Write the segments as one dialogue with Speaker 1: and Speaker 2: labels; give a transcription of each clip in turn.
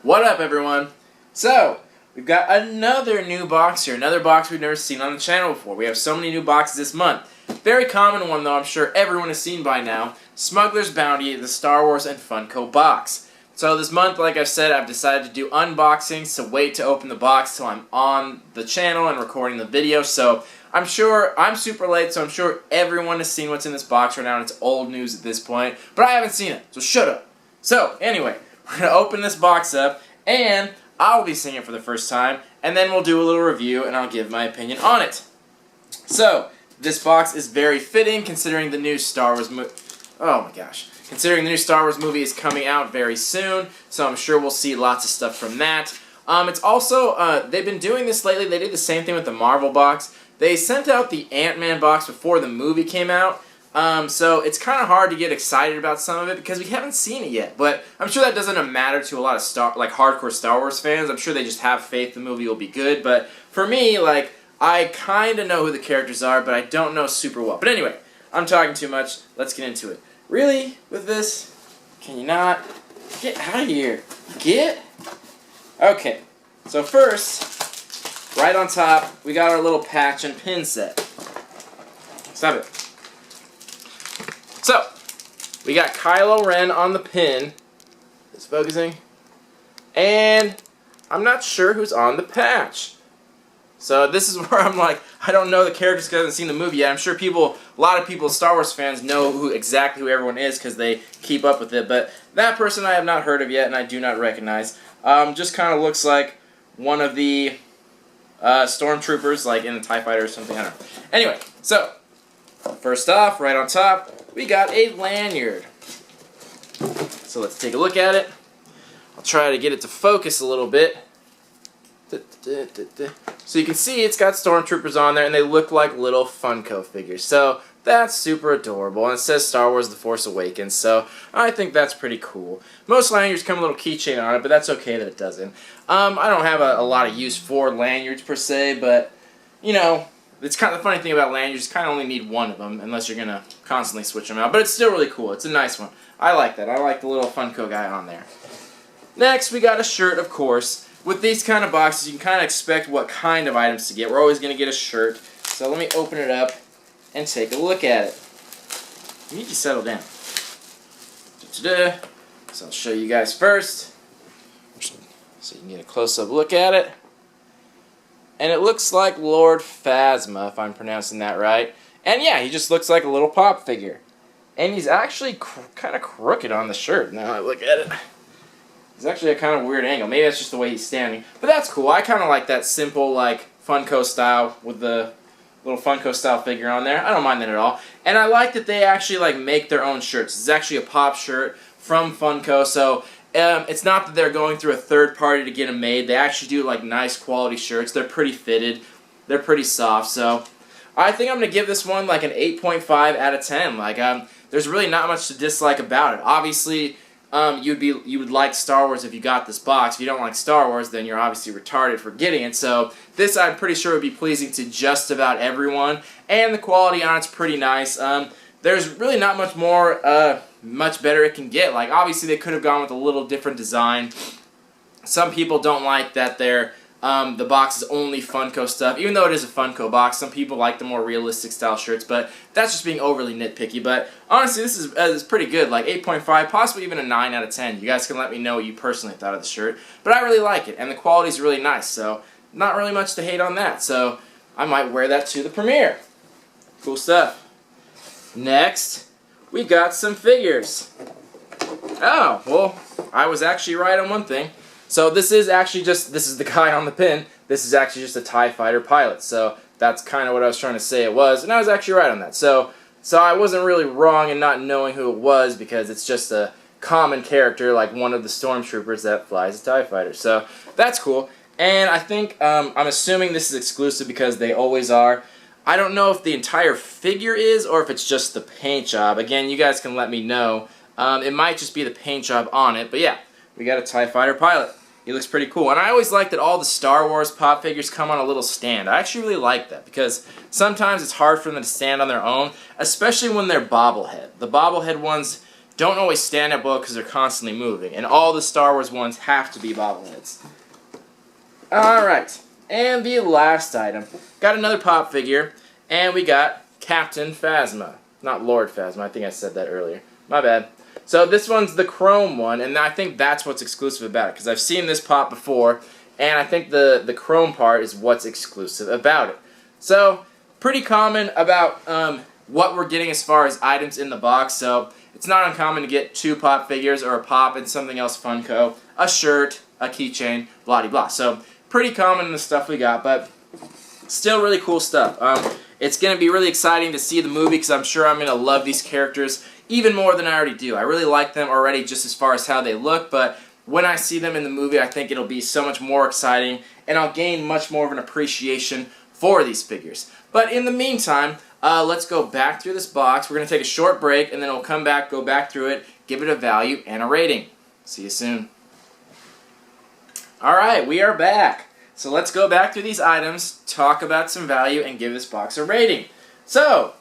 Speaker 1: What up, everyone? So, we've got another new box here, another box we've never seen on the channel before. We have so many new boxes this month. Very common one, though, I'm sure everyone has seen by now. Smuggler's Bounty, the Star Wars and Funko box. So this month, like I said, I've decided to do unboxings to wait to open the box till I'm on the channel and recording the video. So I'm sure, I'm super late, so I'm sure everyone has seen what's in this box right now, and it's old news at this point. But I haven't seen it, so shut up. So, anyway, we're going to open this box up, and I'll be seeing it for the first time, and then we'll do a little review, and I'll give my opinion on it. So, this box is very fitting, considering the new Star Wars movie. Oh my gosh. Considering the new Star Wars movie is coming out very soon, so I'm sure we'll see lots of stuff from that. It's also, they've been doing this lately. They did the same thing with the Marvel box. They sent out the Ant-Man box before the movie came out, so it's kind of hard to get excited about some of it because we haven't seen it yet. But I'm sure that doesn't matter to a lot of hardcore Star Wars fans. I'm sure they just have faith the movie will be good. But for me, I kind of know who the characters are, but I don't know super well. But anyway, I'm talking too much. Let's get into it. Really? With this? Can you not? Get out of here. Get? Okay. So first, right on top, we got our little patch and pin set. Stop it. So, we got Kylo Ren on the pin. It's focusing. And I'm not sure who's on the patch. So this is where I'm like, I don't know the characters because I haven't seen the movie yet. I'm sure a lot of people, Star Wars fans, know exactly who everyone is because they keep up with it. But that person I have not heard of yet and I do not recognize. Just kind of looks like one of the stormtroopers, like in a TIE Fighter or something. I don't know. Anyway, so first off, right on top, we got a lanyard. So let's take a look at it. I'll try to get it to focus a little bit. So you can see it's got stormtroopers on there, and they look like little Funko figures. So that's super adorable, and it says Star Wars The Force Awakens, so I think that's pretty cool. Most lanyards come with a little keychain on it, but that's okay that it doesn't. I don't have a lot of use for lanyards per se, but, you know, it's kind of the funny thing about lanyards, you kind of only need one of them, unless you're going to constantly switch them out. But it's still really cool. It's a nice one. I like that. I like the little Funko guy on there. Next, we got a shirt, of course. With these kind of boxes, you can kind of expect what kind of items to get. We're always going to get a shirt. So let me open it up and take a look at it. You need to settle down. So I'll show you guys first. So you can get a close-up look at it. And it looks like Lord Phasma, if I'm pronouncing that right. And yeah, he just looks like a little pop figure. And he's actually kind of crooked on the shirt. Now I look at it. It's actually a kind of weird angle. Maybe that's just the way he's standing. But that's cool. I kind of like that simple, Funko style with the little Funko style figure on there. I don't mind that at all. And I like that they actually, make their own shirts. It's actually a pop shirt from Funko. So, it's not that they're going through a third party to get them made. They actually do, nice quality shirts. They're pretty fitted. They're pretty soft. So, I think I'm going to give this one, an 8.5 out of 10. There's really not much to dislike about it. Obviously, you would like Star Wars if you got this box. If you don't like Star Wars, then you're obviously retarded for getting it. So this I'm pretty sure would be pleasing to just about everyone. And the quality on it's pretty nice. There's really not much more, much better it can get. Obviously they could have gone with a little different design. Some people don't like that the box is only Funko stuff. Even though it is a Funko box, some people like the more realistic style shirts, but that's just being overly nitpicky. But honestly, this is pretty good, 8.5, possibly even a 9 out of 10. You guys can let me know what you personally thought of the shirt. But I really like it, and the quality's really nice, so not really much to hate on that. So I might wear that to the premiere. Cool stuff. Next, we got some figures. Oh, well, I was actually right on one thing. So this is actually this is the guy on the pin. This is actually just a TIE Fighter pilot. So that's kind of what I was trying to say it was. And I was actually right on that. So I wasn't really wrong in not knowing who it was because it's just a common character like one of the stormtroopers that flies a TIE Fighter. So that's cool. And I think, I'm assuming this is exclusive because they always are. I don't know if the entire figure is or if it's just the paint job. Again, you guys can let me know. It might just be the paint job on it. But yeah, we got a TIE Fighter pilot. He looks pretty cool. And I always like that all the Star Wars pop figures come on a little stand. I actually really like that because sometimes it's hard for them to stand on their own, especially when they're bobblehead. The bobblehead ones don't always stand up well because they're constantly moving. And all the Star Wars ones have to be bobbleheads. Alright, and the last item. Got another pop figure, and we got Captain Phasma. Not Lord Phasma, I think I said that earlier. My bad. So this one's the chrome one, and I think that's what's exclusive about it, because I've seen this pop before, and I think the chrome part is what's exclusive about it. So, pretty common about what we're getting as far as items in the box, so it's not uncommon to get 2 pop figures or a pop and something else Funko, a shirt, a keychain, blah de blah. So, pretty common in the stuff we got, but still really cool stuff. It's going to be really exciting to see the movie because I'm sure I'm going to love these characters even more than I already do. I really like them already just as far as how they look, but when I see them in the movie, I think it'll be so much more exciting, and I'll gain much more of an appreciation for these figures. But in the meantime, let's go back through this box. We're going to take a short break, and then we'll come back, go back through it, give it a value and a rating. See you soon. Alright, we are back. So let's go back through these items, talk about some value, and give this box a rating. So,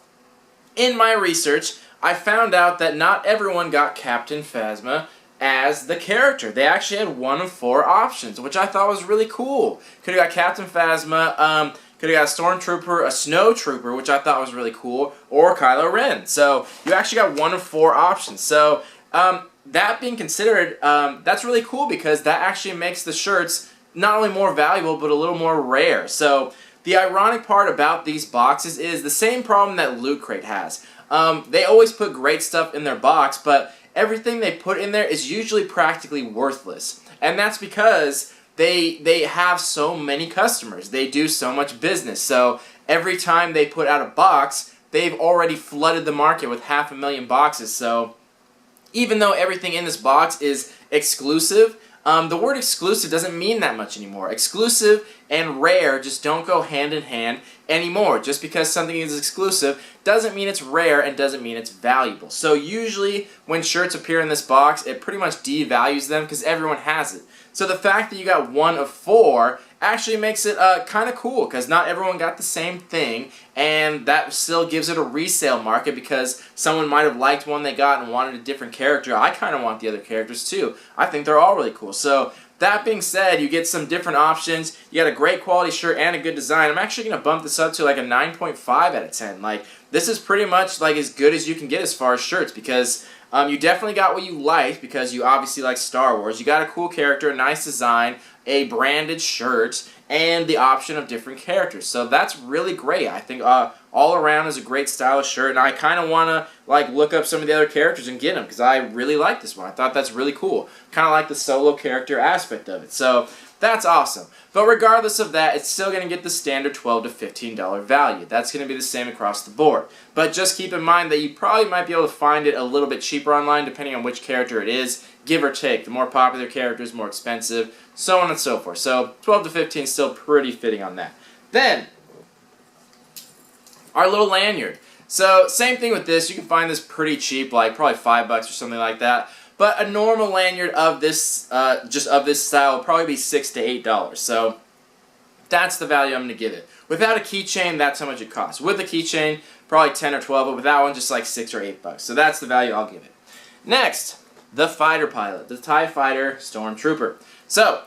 Speaker 1: in my research, I found out that not everyone got Captain Phasma as the character. They actually had 1 of 4 options, which I thought was really cool. Could have got Captain Phasma, could have got a Stormtrooper, a Snow Trooper, which I thought was really cool, or Kylo Ren. So, you actually got 1 of 4 options. So, that being considered, that's really cool because that actually makes the shirts not only more valuable, but a little more rare. So, the ironic part about these boxes is the same problem that Loot Crate has. They always put great stuff in their box, but everything they put in there is usually practically worthless. And that's because they have so many customers. They do so much business. So, every time they put out a box, they've already flooded the market with 500,000 boxes. So, even though everything in this box is exclusive, the word exclusive doesn't mean that much anymore. Exclusive and rare just don't go hand in hand anymore. Just because something is exclusive doesn't mean it's rare and doesn't mean it's valuable. So usually when shirts appear in this box, it pretty much devalues them because everyone has it. So the fact that you got 1 of 4 actually makes it kind of cool because not everyone got the same thing, and that still gives it a resale market because someone might have liked one they got and wanted a different character. I kind of want the other characters too. I think they're all really cool. So that being said, you get some different options. You got a great quality shirt and a good design. I'm actually going to bump this up to like a 9.5 out of 10. Like, this is pretty much like as good as you can get as far as shirts because you definitely got what you like because you obviously like Star Wars. You got a cool character, a nice design, a branded shirt, and the option of different characters. So that's really great. I think all around is a great stylish shirt, and I kind of want to like look up some of the other characters and get them because I really like this one. I thought that's really cool. Kind of like the solo character aspect of it. So that's awesome. But regardless of that, it's still going to get the standard $12 to $15 value. That's going to be the same across the board. But just keep in mind that you probably might be able to find it a little bit cheaper online depending on which character it is, give or take. The more popular characters, more expensive, so on and so forth. So 12 to 15 is still pretty fitting on that. Then, our little lanyard. So same thing with this. You can find this pretty cheap, like probably $5 or something like that. But a normal lanyard of this, just of this style, will probably be $6 to $8. So that's the value I'm going to give it. Without a keychain, that's how much it costs. With a keychain, probably 10 or 12, but without one, just like $6 or $8. So that's the value I'll give it. Next, the fighter pilot, the TIE Fighter Stormtrooper. So,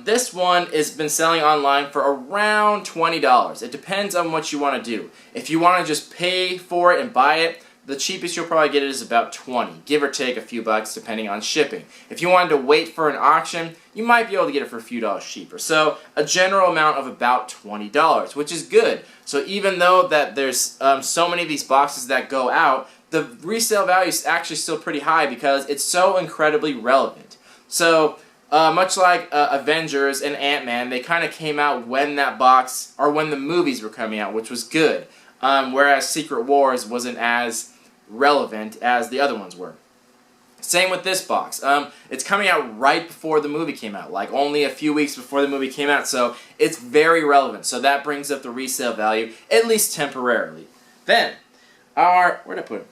Speaker 1: this one has been selling online for around $20. It depends on what you want to do. If you want to just pay for it and buy it, the cheapest you'll probably get it is about $20, give or take a few bucks depending on shipping. If you wanted to wait for an auction, you might be able to get it for a few dollars cheaper. So a general amount of about $20, which is good. So even though that there's so many of these boxes that go out, the resale value is actually still pretty high because it's so incredibly relevant. So much like Avengers and Ant-Man, they kind of came out when that box, or when the movies were coming out, which was good. Whereas Secret Wars wasn't as relevant as the other ones were. Same with this box. It's coming out right before the movie came out, like only a few weeks before the movie came out, so it's very relevant. So that brings up the resale value, at least temporarily. Then, where'd I put it?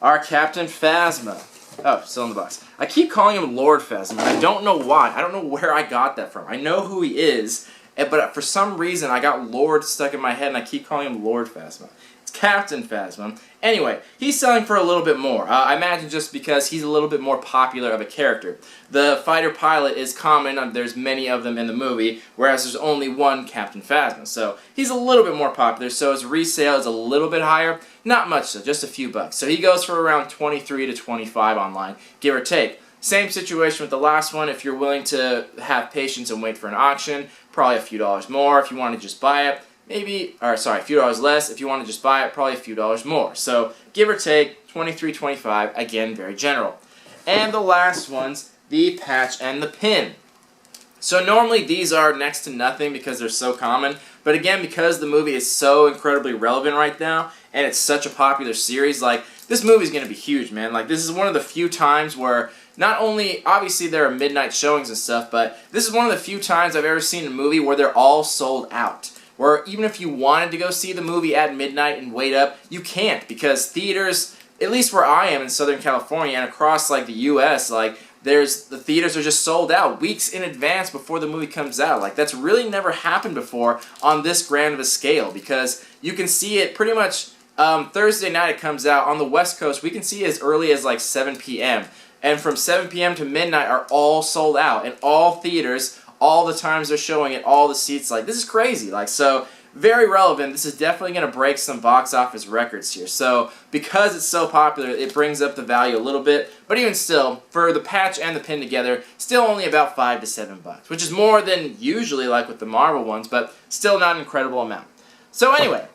Speaker 1: Our Captain Phasma. Oh, still in the box. I keep calling him Lord Phasma, and I don't know why. I don't know where I got that from. I know who he is, but for some reason I got Lord stuck in my head, and I keep calling him Lord Phasma. It's Captain Phasma. Anyway, he's selling for a little bit more. I imagine just because he's a little bit more popular of a character. The fighter pilot is common, there's many of them in the movie, whereas there's only one Captain Phasma. So he's a little bit more popular, so his resale is a little bit higher. Not much so, just a few bucks. So he goes for around 23 to 25 online, give or take. Same situation with the last one. If you're willing to have patience and wait for an auction, probably a few dollars more. If you want to just buy it, a few dollars less. If you want to just buy it, probably a few dollars more. So give or take, 23, 25. Again, very general. And the last one's the patch and the pin. So normally these are next to nothing because they're so common, but again, because the movie is so incredibly relevant right now, and it's such a popular series, like, this movie's gonna be huge, man. Like, this is one of the few times where, not only, obviously there are midnight showings and stuff, but this is one of the few times I've ever seen a movie where they're all sold out. Where even if you wanted to go see the movie at midnight and wait up, you can't, because theaters, at least where I am in Southern California and across, like, the U.S., like, the theaters are just sold out weeks in advance before the movie comes out. Like, that's really never happened before on this grand of a scale, because you can see it pretty much Thursday night it comes out. On the West Coast, we can see it as early as like 7 p.m. And from 7 p.m. to midnight are all sold out. And all theaters, all the times they're showing it, all the seats, like, this is crazy. Like, so, very relevant. This is definitely going to break some box office records here. So, because it's so popular, it brings up the value a little bit. But even still, for the patch and the pin together, still only about $5 to $7, which is more than usually like with the Marvel ones, but still not an incredible amount. So anyway,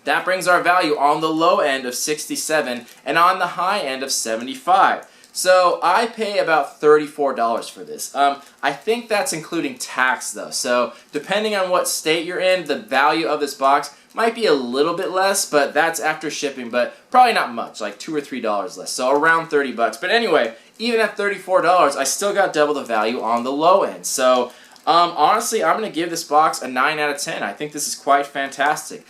Speaker 1: that brings our value on the low end of 67 and on the high end of 75. So I pay about $34 for this. I think that's including tax though. So depending on what state you're in, the value of this box might be a little bit less, but that's after shipping, but probably not much, like $2 or $3 less. So around 30 bucks. But anyway, even at $34, I still got double the value on the low end. So honestly, I'm going to give this box a 9 out of 10. I think this is quite fantastic.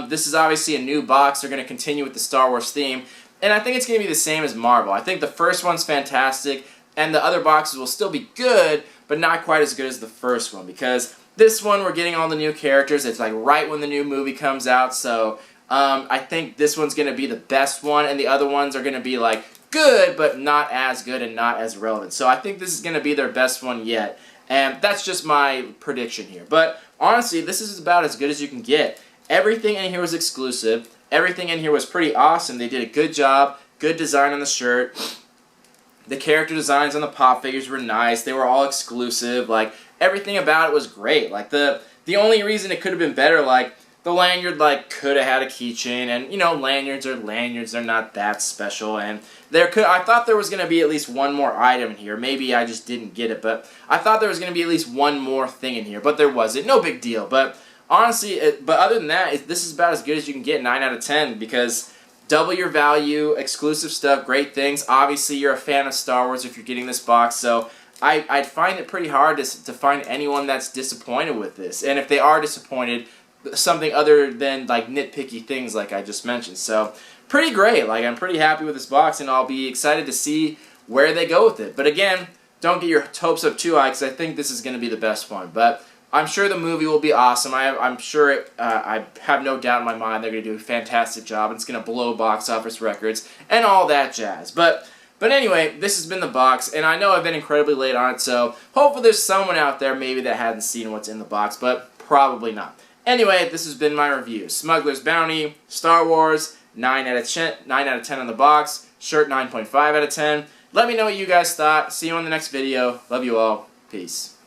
Speaker 1: This is obviously a new box. They're going to continue with the Star Wars theme. And I think it's going to be the same as Marvel. I think the first one's fantastic, and the other boxes will still be good, but not quite as good as the first one, because this one we're getting all the new characters. It's like right when the new movie comes out, so I think this one's going to be the best one, and the other ones are going to be like good, but not as good and not as relevant. So I think this is going to be their best one yet, and that's just my prediction here. But honestly, this is about as good as you can get. Everything in here was exclusive. Everything in here was pretty awesome. They did a good job, good design on the shirt. The character designs on the pop figures were nice. They were all exclusive. Like, everything about it was great. Like, the only reason it could have been better, like, the lanyard, like, could have had a keychain. And, you know, lanyards are lanyards. They're not that special. And I thought there was going to be at least one more item in here. Maybe I just didn't get it. But I thought there was going to be at least one more thing in here. But there wasn't. No big deal. But honestly, but other than that, this is about as good as you can get, 9 out of 10, because double your value, exclusive stuff, great things. Obviously, you're a fan of Star Wars if you're getting this box, so I'd find it pretty hard to find anyone that's disappointed with this. And if they are disappointed, something other than like nitpicky things like I just mentioned. So pretty great. Like, I'm pretty happy with this box, and I'll be excited to see where they go with it. But again, don't get your hopes up too high, because I think this is going to be the best one. But I'm sure the movie will be awesome. I'm sure, I have no doubt in my mind they're going to do a fantastic job. It's going to blow box office records and all that jazz. But anyway, this has been the box, and I know I've been incredibly late on it, so hopefully there's someone out there maybe that hadn't seen what's in the box, but probably not. Anyway, this has been my review. Smuggler's Bounty, Star Wars, 9 out of 10 on the box, shirt 9.5 out of 10. Let me know what you guys thought. See you on the next video. Love you all. Peace.